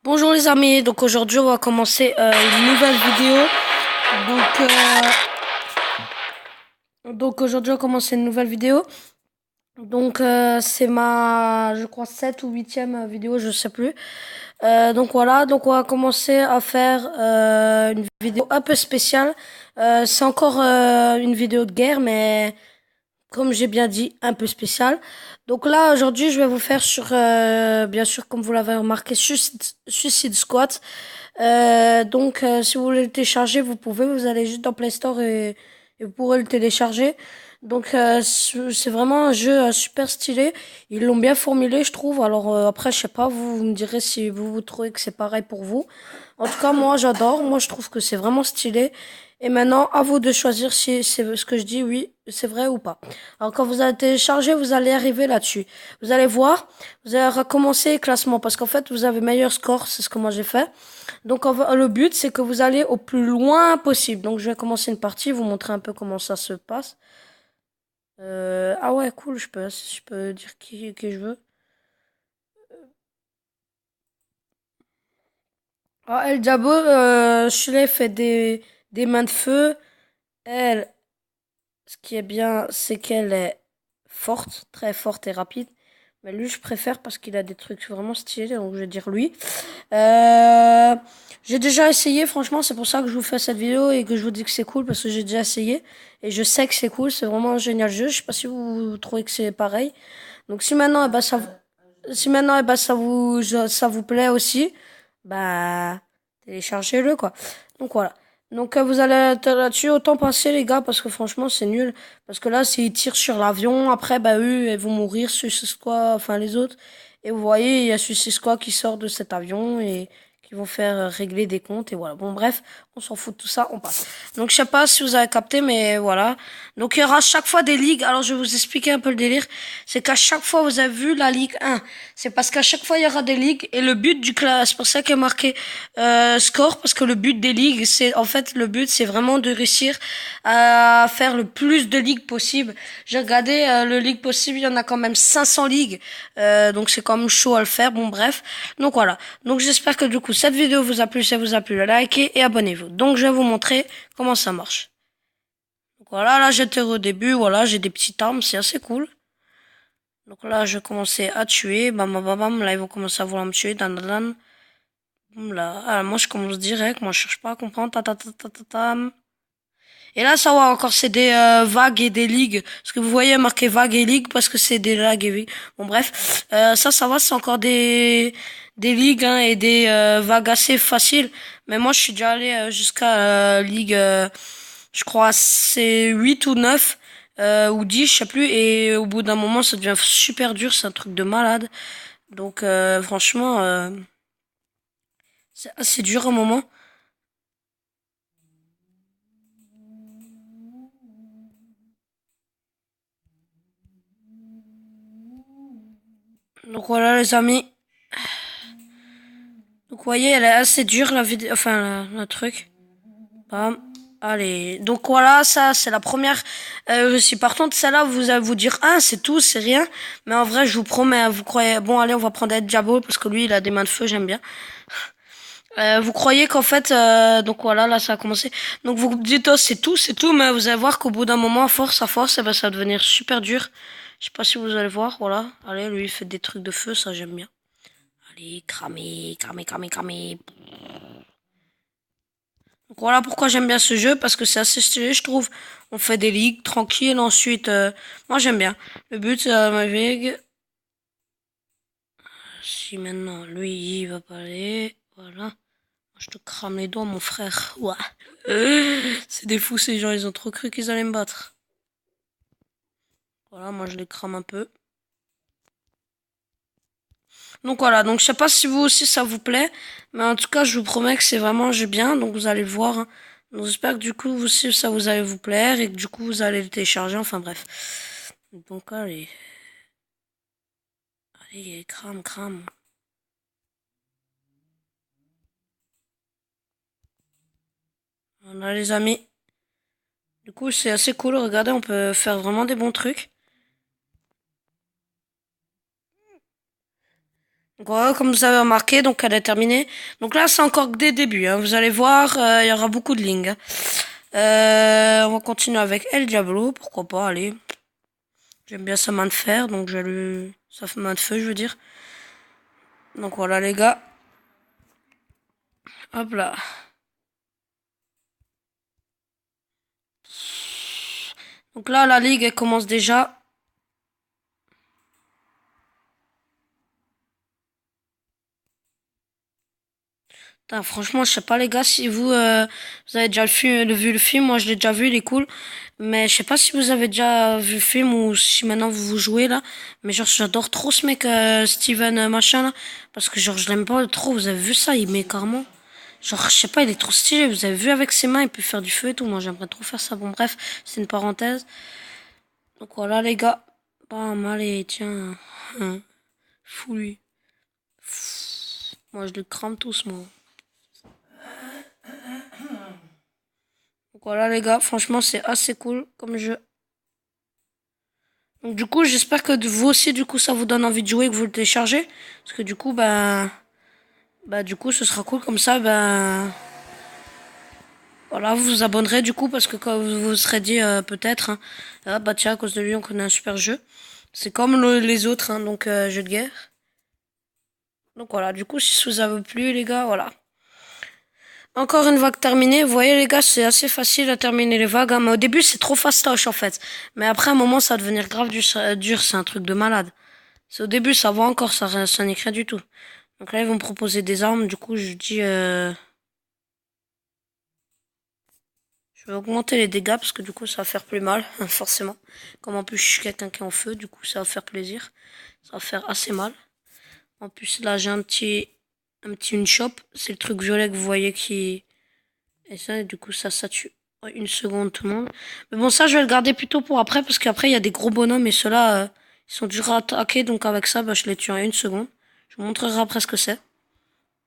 Bonjour les amis, donc aujourd'hui on va commencer une nouvelle vidéo. Donc, aujourd'hui on va commencer une nouvelle vidéo. Donc c'est ma, je crois, 7 ou 8e vidéo, je sais plus. Donc voilà, donc on va commencer à faire une vidéo un peu spéciale. C'est encore une vidéo de guerre, mais comme j'ai bien dit, un peu spéciale. Donc là, aujourd'hui, je vais vous faire sur, bien sûr, comme vous l'avez remarqué, Suicide Squad. Si vous voulez le télécharger, vous pouvez. Vous allez juste dans Play Store et vous pourrez le télécharger. Donc, c'est vraiment un jeu super stylé. Ils l'ont bien formulé, je trouve. Alors après, je sais pas, vous me direz si vous trouvez que c'est pareil pour vous. En tout cas, moi, j'adore. Moi, je trouve que c'est vraiment stylé. Et maintenant, à vous de choisir si c'est ce que je dis, oui, c'est vrai ou pas. Alors, quand vous allez télécharger, vous allez arriver là-dessus. Vous allez voir, vous allez recommencer le classement parce qu'en fait, vous avez meilleur score. C'est ce que moi j'ai fait. Donc, le but, c'est que vous allez au plus loin possible. Donc, je vais commencer une partie, vous montrer un peu comment ça se passe. Ah ouais, cool, je peux dire qui je veux. Ah, El Diabo, Shirley fait des mains de feu. Elle, ce qui est bien, c'est qu'elle est forte, très forte et rapide. Mais lui, je préfère parce qu'il a des trucs vraiment stylés, donc je vais dire lui. Euh, j'ai déjà essayé, franchement, c'est pour ça que je vous fais cette vidéo et que je vous dis que c'est cool parce que j'ai déjà essayé et je sais que c'est cool, c'est vraiment un génial jeu. Je sais pas si vous trouvez que c'est pareil. Donc si maintenant, si maintenant, ça vous plaît aussi, bah, téléchargez-le, quoi. Donc voilà. Donc vous allez être là-dessus, autant passer les gars, parce que franchement c'est nul. Parce que là, s'ils tirent sur l'avion, après, bah eux, ils vont mourir, Suicide Squad, enfin les autres. Et vous voyez, il y a Suicide Squad qui sort de cet avion et qui vont faire régler des comptes. Et voilà. Bon, bref, on s'en fout de tout ça, on passe. Donc je sais pas si vous avez capté, mais voilà. Donc il y aura chaque fois des ligues. Alors je vais vous expliquer un peu le délire. C'est qu'à chaque fois, vous avez vu la Ligue 1. C'est parce qu'à chaque fois, il y aura des ligues. Et le but du class, c'est pour ça qu'il y a marqué score. Parce que le but des ligues, c'est en fait, le but, c'est vraiment de réussir à faire le plus de ligues possible. J'ai regardé le ligue possible, il y en a quand même 500 ligues. Donc c'est quand même chaud à le faire. Bon, bref. Donc voilà. Donc j'espère que du coup, cette vidéo vous a plu. Si ça vous a plu, likez et abonnez-vous. Donc je vais vous montrer comment ça marche. Donc voilà, là j'étais au début. Voilà, j'ai des petites armes. C'est assez cool. Donc là, je vais commencer à tuer. Bam, bam, bam, bam. Là, ils vont commencer à vouloir me tuer. Dan, dan, dan. Boum, là. Ah, moi, je commence direct. Moi, je cherche pas à comprendre. Ta, ta, ta, ta, ta, tam. Et là, ça va encore, c'est des vagues et des ligues. Parce que vous voyez marqué vagues et ligues parce que c'est des lags et ligues. Bon, bref. Ça va, c'est encore des ligues hein, et des vagues assez faciles. Mais moi, je suis déjà allé jusqu'à ligue, je crois, c'est 8 ou 9 ou 10 je sais plus. Et au bout d'un moment, ça devient super dur. C'est un truc de malade. Donc, franchement, c'est assez dur un moment. Donc voilà, les amis. Donc, vous voyez, elle est assez dure, la vidéo, enfin, le truc. Bam. Allez. Donc voilà, ça, c'est la première. Si par contre, celle-là, vous allez vous dire, ah, c'est tout, c'est rien. Mais en vrai, je vous promets, hein, vous croyez, bon, allez, on va prendre Ed Diabo, parce que lui, il a des mains de feu, j'aime bien. Vous croyez qu'en fait, donc voilà, là, ça a commencé. Donc vous dites, oh, c'est tout, mais vous allez voir qu'au bout d'un moment, à force, eh ben, ça va devenir super dur. Je sais pas si vous allez voir, voilà. Allez, lui, il fait des trucs de feu, ça, j'aime bien. Allez, cramer, cramer, cramer, cramer. Donc voilà pourquoi j'aime bien ce jeu, parce que c'est assez stylé, je trouve. On fait des ligues tranquilles, ensuite, moi j'aime bien. Le but, c'est ma ligue. Si maintenant, lui, il va pas aller, voilà. Je te crame les doigts, mon frère. Ouah. C'est des fous, ces gens, ils ont trop cru qu'ils allaient me battre. Voilà, moi je les crame un peu. Donc voilà, donc je sais pas si vous aussi ça vous plaît, mais en tout cas je vous promets que c'est vraiment un jeu bien, donc vous allez le voir. Hein. Donc j'espère que du coup vous aussi ça vous allez vous plaire et que du coup vous allez le télécharger, enfin bref. Donc allez, allez, crame, crame. Voilà les amis. Du coup c'est assez cool, regardez, on peut faire vraiment des bons trucs. Donc, voilà, comme vous avez remarqué, donc elle est terminée. Donc là, c'est encore que des débuts, hein. Vous allez voir, il y aura beaucoup de lignes, hein. On va continuer avec El Diablo, pourquoi pas, allez. J'aime bien sa main de fer, donc j'ai lu sa main de feu, je veux dire. Donc voilà les gars. Hop là. Donc là, la ligue, elle commence déjà. Putain, franchement, je sais pas les gars si vous avez déjà vu le film. Moi, je l'ai déjà vu, il est cool. Mais je sais pas si vous avez déjà vu le film ou si maintenant vous jouez là. Mais genre, j'adore trop ce mec Steven machin là, parce que genre, je l'aime pas trop. Vous avez vu ça, il met carrément. Genre, je sais pas, il est trop stylé. Vous avez vu avec ses mains, il peut faire du feu et tout. Moi, j'aimerais trop faire ça. Bon, bref, c'est une parenthèse. Donc voilà les gars. Bam, allez, tiens. Fou lui. Moi, je le crame tous, moi. Donc voilà les gars, franchement c'est assez cool comme jeu. Donc du coup j'espère que vous aussi du coup ça vous donne envie de jouer et que vous le téléchargez. Parce que du coup bah du coup ce sera cool comme ça voilà vous vous abonnerez du coup parce que quand vous vous serez dit peut-être hein, ah, bah tiens à cause de lui on connaît un super jeu. C'est comme les autres hein, donc jeux de guerre. Donc voilà du coup si ça vous a plu les gars voilà. Encore une vague terminée. Vous voyez, les gars, c'est assez facile à terminer les vagues, hein. Mais au début, c'est trop fastoche, en fait. Mais après, à un moment, ça va devenir grave dur. C'est un truc de malade. C'est au début, ça va encore, ça n'est rien du tout. Donc là, ils vont me proposer des armes. Du coup, je vais augmenter les dégâts parce que du coup, ça va faire plus mal, forcément. Comme en plus, je suis quelqu'un qui est en feu, du coup, ça va faire plaisir. Ça va faire assez mal. En plus, là, j'ai un petit une shop. C'est le truc violet que vous voyez qui, et ça, du coup, ça tue. Ouais, une seconde, tout le monde. Mais bon, ça, je vais le garder plutôt pour après, parce qu'après, il y a des gros bonhommes, et ceux-là, ils sont durs à attaquer, donc avec ça, bah, je les tue en une seconde. Je vous montrerai après ce que c'est.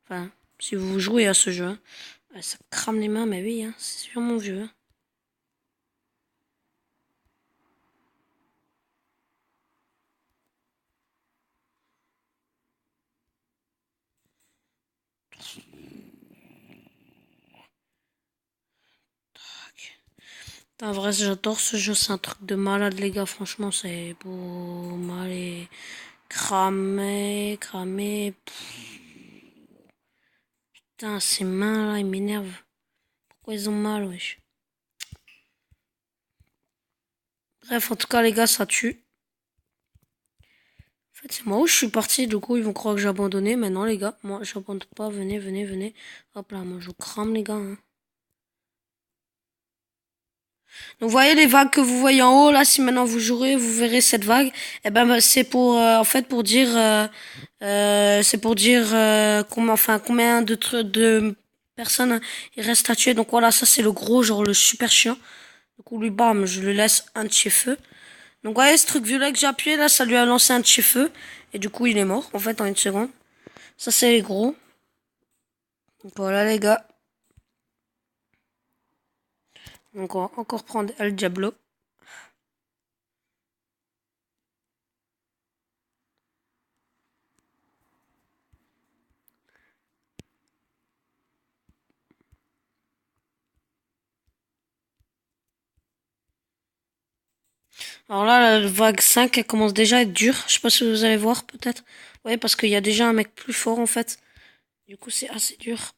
Enfin, si vous jouez à ce jeu, hein. Ouais, ça crame les mains, mais oui, hein, c'est sûrement vieux, hein. En vrai, j'adore ce jeu, c'est un truc de malade, les gars, franchement, c'est beau, mal et cramé. Putain, ces mains là, ils m'énervent. Pourquoi ils ont mal, wesh? Bref, en tout cas, les gars, ça tue. En fait, c'est moi où je suis parti, du coup, ils vont croire que j'ai abandonné. Mais non, les gars, moi, j'abandonne pas. Venez, venez, venez. Hop là, moi, je vous crame, les gars, hein. Donc, vous voyez les vagues que vous voyez en haut, là, si maintenant vous jouerez, vous verrez cette vague. Eh ben, c'est pour, en fait, pour dire, c'est pour dire, combien de personnes hein, il reste à tuer. Donc, voilà, ça, c'est le gros, genre, le super chiant. Du coup, lui, bam, je le laisse un de chez feu. Donc, vous voyez, ce truc violet que j'ai appuyé, là, ça lui a lancé un de chez feu. Et du coup, il est mort, en fait, en une seconde. Ça, c'est les gros. Donc voilà les gars. Donc on va encore prendre El Diablo. Alors là, la vague 5 elle commence déjà à être dure. Je sais pas si vous allez voir peut-être. Ouais, parce qu'il y a déjà un mec plus fort en fait. Du coup, c'est assez dur.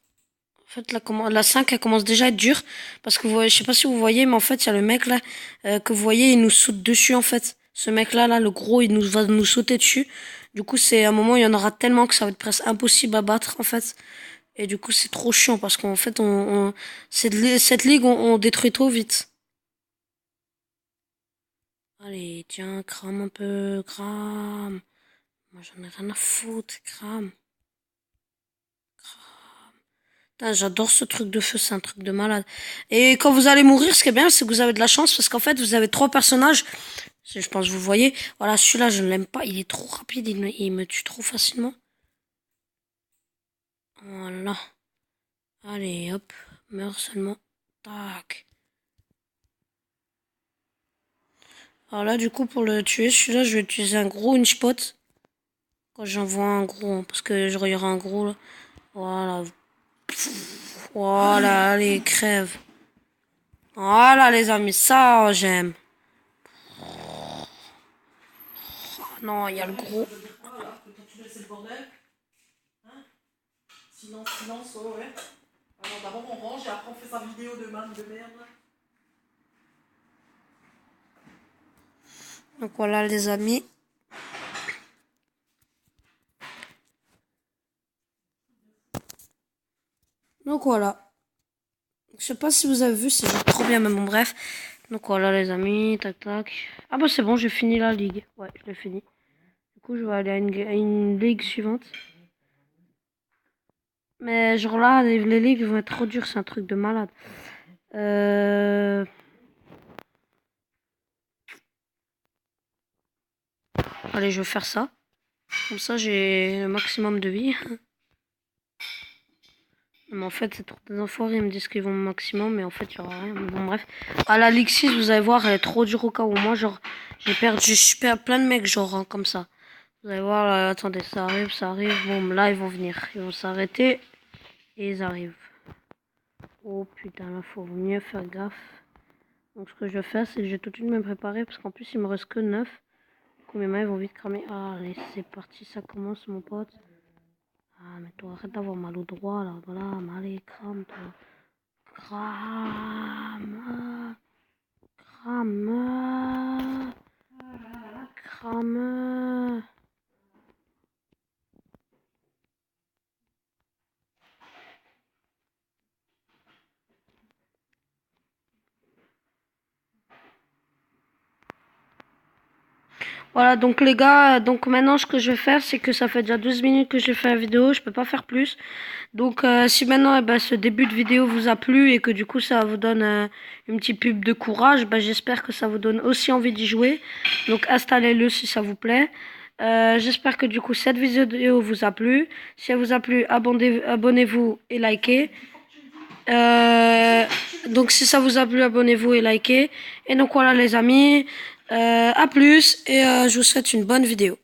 En fait, la 5 elle commence déjà à être dure. Parce que vous voyez, je sais pas si vous voyez, mais en fait, il y a le mec là que vous voyez, il nous saute dessus en fait. Ce mec là, le gros, il nous va nous sauter dessus. Du coup, c'est un moment, il y en aura tellement que ça va être presque impossible à battre en fait. Et du coup, c'est trop chiant parce qu'en fait, cette ligue, on détruit trop vite. Allez, tiens, crame un peu, crame. Moi, j'en ai rien à foutre, crame. Putain, j'adore ce truc de feu, c'est un truc de malade. Et quand vous allez mourir, ce qui est bien, c'est que vous avez de la chance parce qu'en fait, vous avez trois personnages. Je pense que vous voyez. Voilà, celui-là, je ne l'aime pas. Il est trop rapide, il me tue trop facilement. Voilà. Allez, hop. Meurs seulement. Tac. Alors là, du coup, pour le tuer, celui-là, je vais utiliser un gros une spot. Quand j'en vois un gros, hein, parce que je regarde un gros là. Voilà. Voilà, allez, crève. Voilà les amis, ça j'aime. Oh, non, il y a le gros. Tu laisses le bordel. Hein? Silence, silence, oh ouais. Alors d'abord on range et après on fait sa vidéo de man de merde. Donc voilà les amis. Donc voilà. Je sais pas si vous avez vu, c'est trop bien, mais bon bref. Donc voilà les amis, tac tac. Ah bah c'est bon, j'ai fini la ligue. Ouais, je l'ai fini. Du coup, je vais aller à une ligue suivante. Mais genre là, les ligues vont être trop dures, c'est un truc de malade. Allez, je vais faire ça. Comme ça, j'ai le maximum de vie. Mais en fait, c'est trop des enfoirés, ils me disent qu'ils vont au maximum, mais en fait, il y aura rien. Mais bon, bref. À la Ligue 6, vous allez voir, elle est trop dure au cas où. Moi, genre, je perds plein de mecs, genre, hein, comme ça. Vous allez voir, là, attendez, ça arrive, ça arrive. Bon, là, ils vont venir. Ils vont s'arrêter. Et ils arrivent. Oh putain, là, faut mieux faire gaffe. Donc, ce que je vais faire, c'est que je vais tout de suite me préparer, parce qu'en plus, il me reste que 9. Du coup, mes mains, ils vont vite cramer. Ah, allez, c'est parti, ça commence, mon pote. Ah, mais toi, arrête d'avoir mal au droit, là. Voilà, mais allez, crame, toi. Crame. Crame. Crame. Voilà, donc les gars, donc maintenant ce que je vais faire, c'est que ça fait déjà 12 minutes que j'ai fait la vidéo, je peux pas faire plus. Donc si maintenant eh ben, ce début de vidéo vous a plu et que du coup ça vous donne une petite pub de courage, ben, j'espère que ça vous donne aussi envie d'y jouer. Donc installez-le si ça vous plaît. J'espère que du coup cette vidéo vous a plu. Si elle vous a plu, abonnez-vous et likez. Donc si ça vous a plu, abonnez-vous et likez. Et donc voilà les amis, à plus et je vous souhaite une bonne vidéo.